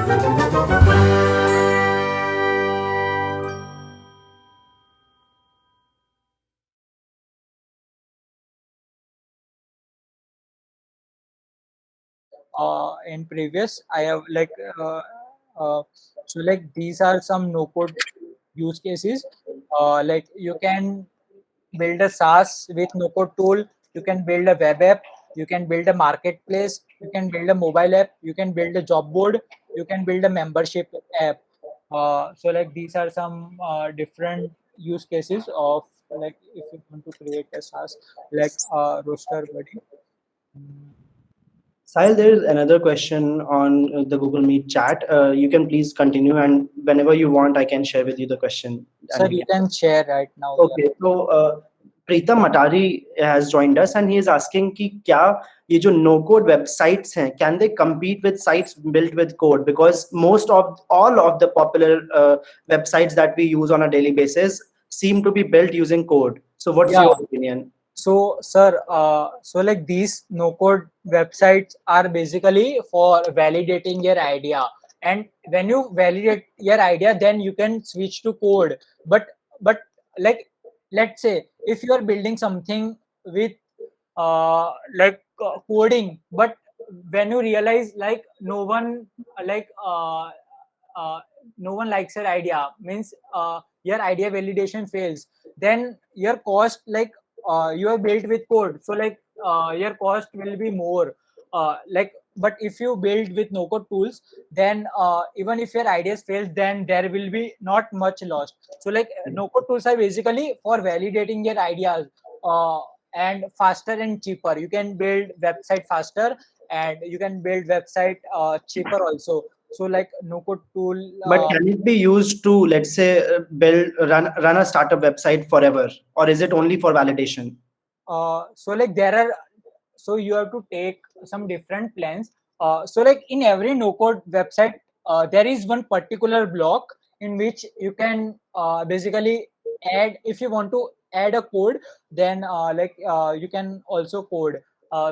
In previous I have uh, so like these are some no code use cases. Like you can build a SaaS with no code tool, you can build a web app, you can build a marketplace, you can build a mobile app, you can build a job board, you can build a membership app. So like these are some different use cases of, like if you want to create a SaaS like roster buddy. Mm. Sahil, there is another question on the Google Meet chat. You can please continue, and whenever you want, I can share with you the question. Sir, you can share right now. Yeah. Okay, so Preetham Matari has joined us, and he is asking कि क्या ये जो no code websites हैं, can they compete with sites built with code? Because most of all of the popular websites that we use on a daily basis seem to be built using code. So what's Yeah. your opinion? So, sir, so like these no-code websites are basically for validating your idea. And when you validate your idea, then you can switch to code. But like let's say if you are building something with coding, but when you realize like like uh, no one likes your idea, means your idea validation fails, then your cost like you are built with code, so like your cost will be more. But if you build with no code tools, then even if your ideas fail, then there will be not much lost. So like no code tools are basically for validating your ideas, and faster and cheaper. You can build website faster, and you can build website cheaper also. So like no code tool. But can it be used to, let's say, run a startup website forever, or is it only for validation? So like there are, so you have to take some different plans. So like in every no code website, there is one particular block in which you can basically add, if you want to add a code, then you can also code.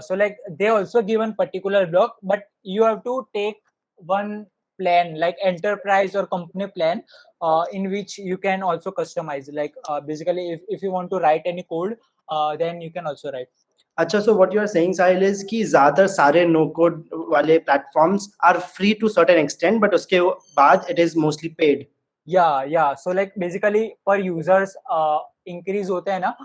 So like they also give one particular block, but you have to take one plan like enterprise or company plan, in which you can also customize. Like basically if you want to write any code, then you can also write. अच्छा, so what you are saying, Sahil, is कि ज़्यादातर सारे no code वाले platforms are free to certain extent, but उसके बाद it is mostly paid. या so like basically पर users increase होते हैं ना,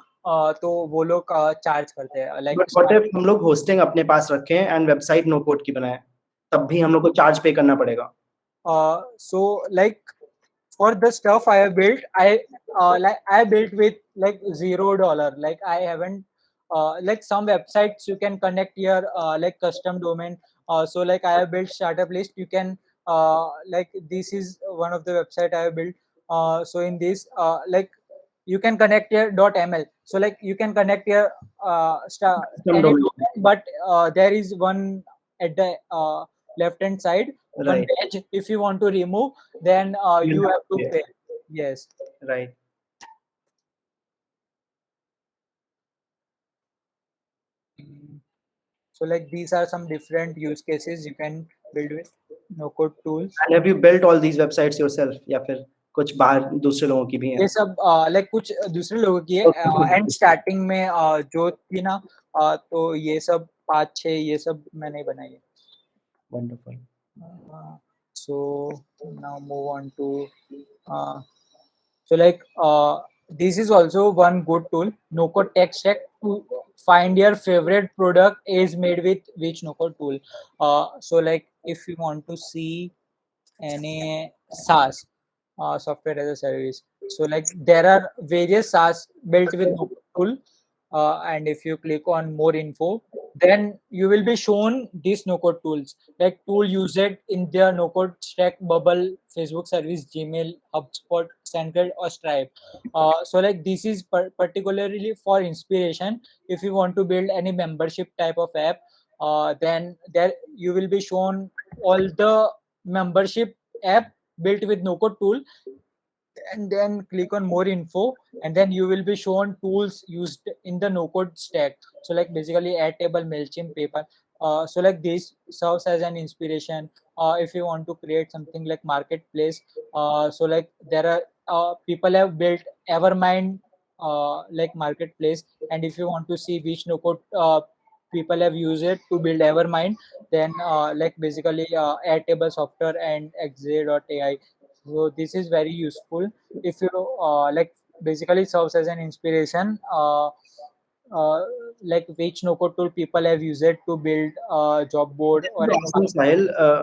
तो वो लोग चार्ज करते हैं लाइक. But what if हम लोग hosting अपने पास रखें and website no code की बनाएं, तब भी हम लोग को charge pay करना पड़ेगा. So like for the stuff I have built, I built with like $0. Like I haven't like some websites you can connect your like custom domain. So like I have built startup list. You can like this is one of the website I have built. So in this like you can connect your .ml. So like you can connect your Custom any domain. domain, but there is one at the left hand side, one Right. page. If you want to remove, then you have to Yeah. pay. Yes. Right. Mm. So like these are some different use cases you can build with no code tools. And have you built all these websites yourself, या फिर कुछ बाहर दूसरे लोगों की भी हैं? ये सब लाइक कुछ दूसरे लोगों की है. Okay. एंड स्टार्टिंग में जो थी ना, तो ये सब 5-6 ये सब मैंने बनाई है. Wonderful. So now move on to uh, so like this is also one good tool, no code tech stack, to find your favorite product is made with which no code tool. So like if you want to see any SaaS, software as a service, so like there are various SaaS built with no code tool. And if you click on more info, then you will be shown these no code tools, like tool used in their no code stack: Bubble, Facebook service, Gmail, HubSpot, SendGrid, or Stripe. So like this is particularly for inspiration. If you want to build any membership type of app, then there you will be shown all the membership app built with no code tool, and then click on more info, and then you will be shown tools used in the no code stack. So like basically Airtable, Mailchimp, PayPal. So like this serves as an inspiration if you want to create something like marketplace. So like there are people have built Evermind like marketplace, and if you want to see which no code people have used it to build Evermind, then like basically Airtable software and XJ.ai. So this is very useful if you like basically serves as an inspiration uh, like which no code tool people have used it to build a job board This or is any awesome, Sahil.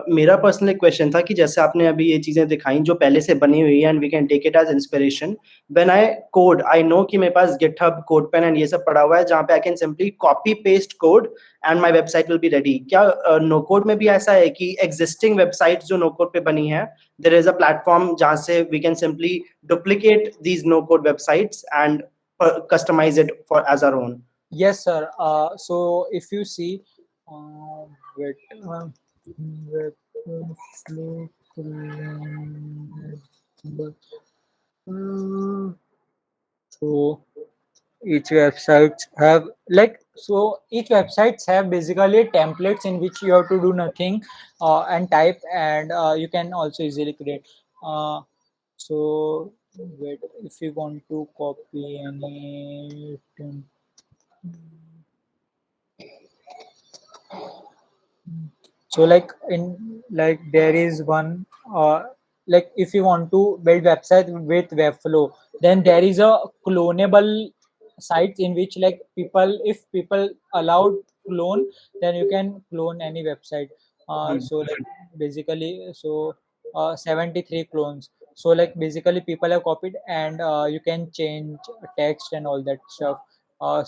मेरा personal एक question था कि जैसे आपने अभी ये चीजें दिखाई जो पहले से बनी हुई है and we can take it as inspiration. When I code I know कि मेरे पास गिटहब कोड पेन एंड ये सब पड़ा हुआ है जहाँ पे I can simply copy paste code and my website will be ready. क्या नो कोड में भी ऐसा है कि एग्जिस्टिंग वेबसाइट्स जो नो कोड पे बनी है देयर इज अ प्लेटफॉर्म जहाँ से we can simply duplicate these no code websites and customize it for as our own? yes sir so if you see wait web flow so each websites have like so each websites have basically templates in which you have to do nothing and type, and you can also easily create so wait if you want to copy any so like in like there is one like if you want to build website with webflow, then there is a clonable sites in which like people if people allowed clone, then you can clone any website. So like basically 73 clones, so like basically people have copied, and you can change text and all that stuff.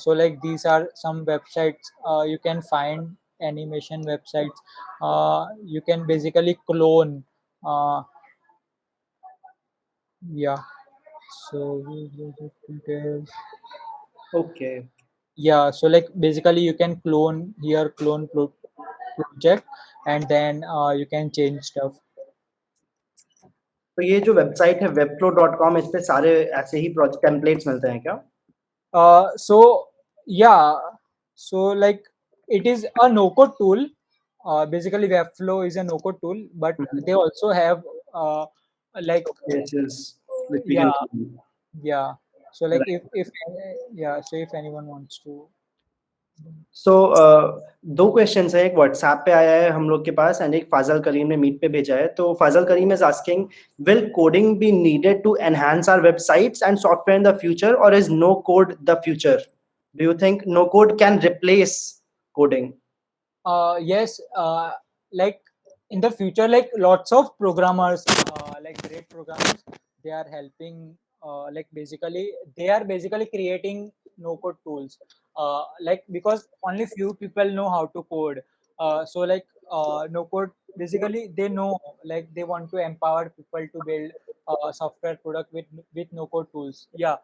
So like these are some websites you can find animation websites. You can basically clone uh, yeah so details. Okay. Yeah, so like basically you can clone here project, and then you can change stuff. तो ये जो website है webflow.com, इस पे सारे ऐसे ही project templates मिलते हैं क्या? So yeah, so like it is a no code tool. Basically Webflow is a no code tool, but they also have like Pages which we yeah can see. yeah so like Right. if yeah so if anyone wants to सो दो questions है, एक WhatsApp पे आया है हम लोग के पास and एक फाजल करीम ने मीट पे भेजा है. तो Fazal Karim is asking, will coding be needed to enhance our websites and software in the future or is no code the future? Do you think no code can replace coding? yes like in the future like lots of programmers like great programmers, they are helping like basically they are basically creating no code tools like because only few people know how to code. So like no code basically they know like they want to empower people to build software product with no code tools. Yeah,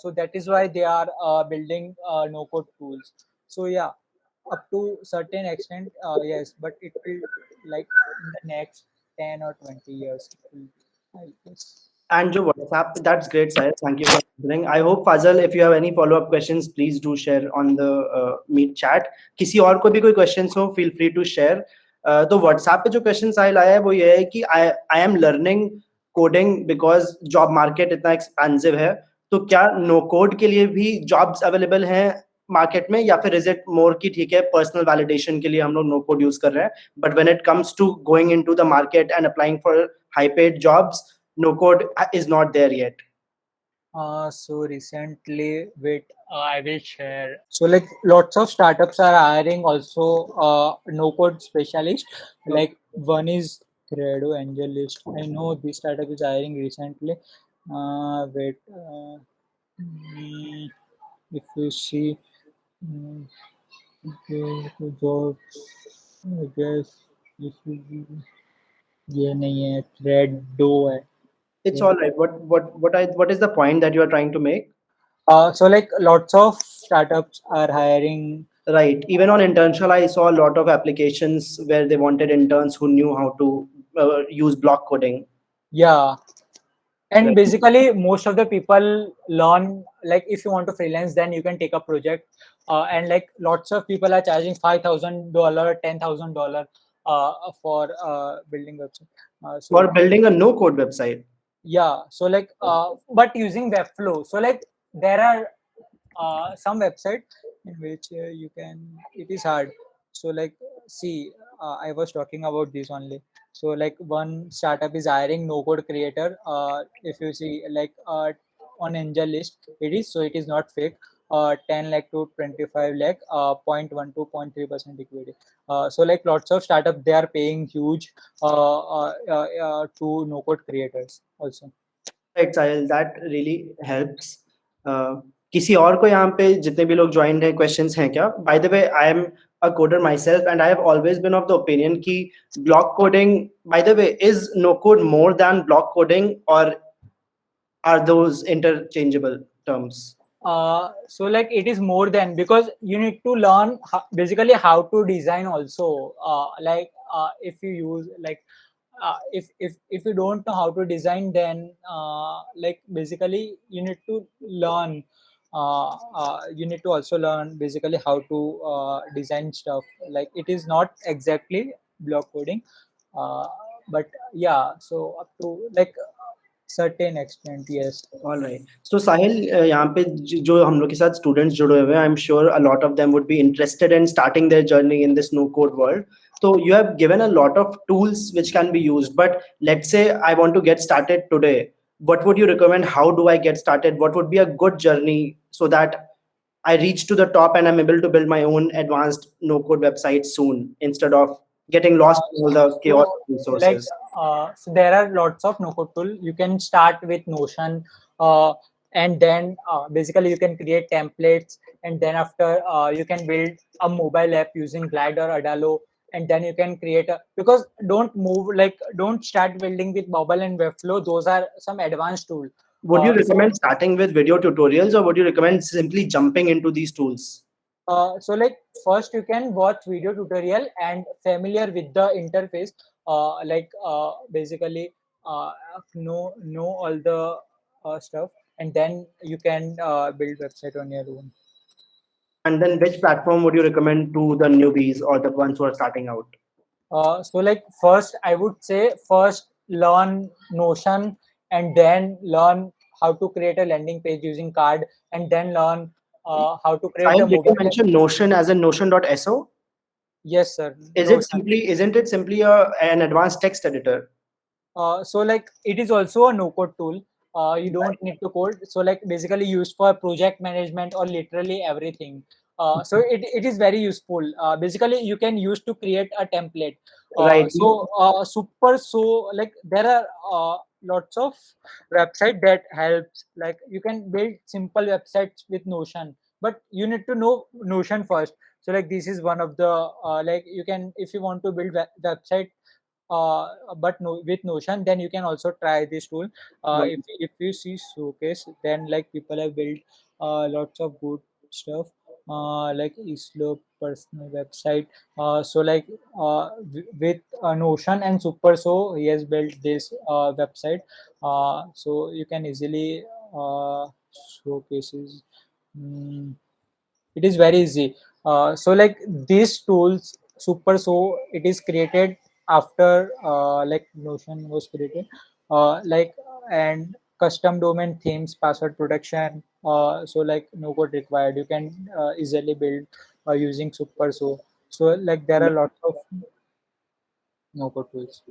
so that is why they are building no code tools. So yeah, up to certain extent yes, but it will like in the next 10 or 20 years it will, I guess. And your WhatsApp, that's great, Sahil. Thank you for answering. I hope, Fazal, if you have any follow-up questions, please do share on the Meet chat. किसी और को भी कोई questions हो, feel free to share. तो WhatsApp पे जो question साहिल आया है वो ये है कि I am learning coding because job market इतना expansive है. तो क्या no code के लिए भी jobs available हैं मार्केट में, या फिर इज इट मोर की ठीक है पर्सनल वैलिडेशन के लिए हम लोग नो कोड यूज कर रहे हैं, but when it comes to going into the market and applying for high paid jobs, no code is not there yet? So recently wait I will share, so like lots of startups are hiring also no code specialist, like one is Credo Angelist, I know this startup is hiring recently. Wait mm, if you see okay, jobs I guess this is ये नहीं है Threado है. It's all right. What is the point that you are trying to make? So like lots of startups are hiring. Right. Even on Internship, I saw a lot of applications where they wanted interns who knew how to use block coding. Yeah. And Right. basically most of the people learn, like if you want to freelance, then you can take a project, and like lots of people are charging $5,000, $10,000 for building website. For So building a no code website. yeah, so like but using Webflow, so like there are some website in which you can, it is hard. So like see, I was talking about this only. So like one startup is hiring no code creator. If you see like on angel list, it is, so it is not fake. 10 lakh to 25 lakh, 0.1 to 0.3% equity. So like lots of startup, they are paying huge to no code creators also. Right, Sahil, that really helps. किसी और को यहाँ पे जितने भी लोग join हैं questions हैं क्या? By the way, I am a coder myself and I have always been of the opinion कि block coding, by the way, is no code more than block coding, or are those interchangeable terms? So like it is more than, because you need to learn basically how to design also. If you use like if you don't know how to design, then like basically you need to learn, you need to also learn basically how to design stuff. Like it is not exactly block coding, uh, but yeah, so up to like certain extent, yes. All right. So Sahil, यहाँ पे जो हम लोग के साथ students जुड़े हुए हैं, I'm sure a lot of them would be interested in starting their journey in this no code world. So you have given a lot of tools which can be used. But let's say I want to get started today. What would you recommend? How do I get started? What would be a good journey so that I reach to the top and I'm able to build my own advanced no code website soon instead of getting lost in all the chaos So, of like, resources? so there are lots of no-code tool. You can start with Notion, and then basically you can create templates, and then after you can build a mobile app using Glide or Adalo, and then you can create a, because don't start building with mobile and Webflow. Those are some advanced tool. Would you So recommend starting with video tutorials or would you recommend simply jumping into these tools? so like first you can watch video tutorial and familiar with the interface, basically know all the stuff, and then you can build website on your own. And then which platform would you recommend to the newbies or the ones who are starting out? So like first I would say first learn Notion, and then learn how to create a landing page using card, and then learn how to create a Sahil, did you mobile app. mention Notion as in Notion.so? Yes sir, Is it Notion. simply isn't it simply an advanced text editor? So like it is also a no code tool. You don't need to code. So like basically used for project management or literally everything. So it is very useful. Basically you can use to create a template. Right. Super, so like there are lots of website that helps. Like you can build simple websites with Notion, but you need to know Notion first. So like this is one of the like you can, if you want to build website but no, with Notion, then you can also try this tool. If you see Showcase, then like people have built lots of good stuff, like Islo personal website. So like with Notion and Super, so he has built this website. So you can easily showcases. Mm, it is very easy. So like these tools, Super, so it is created after like Notion was created, like, and custom domain themes, password protection. So like no code required, you can easily build using Super. So like there are lots of no code tools.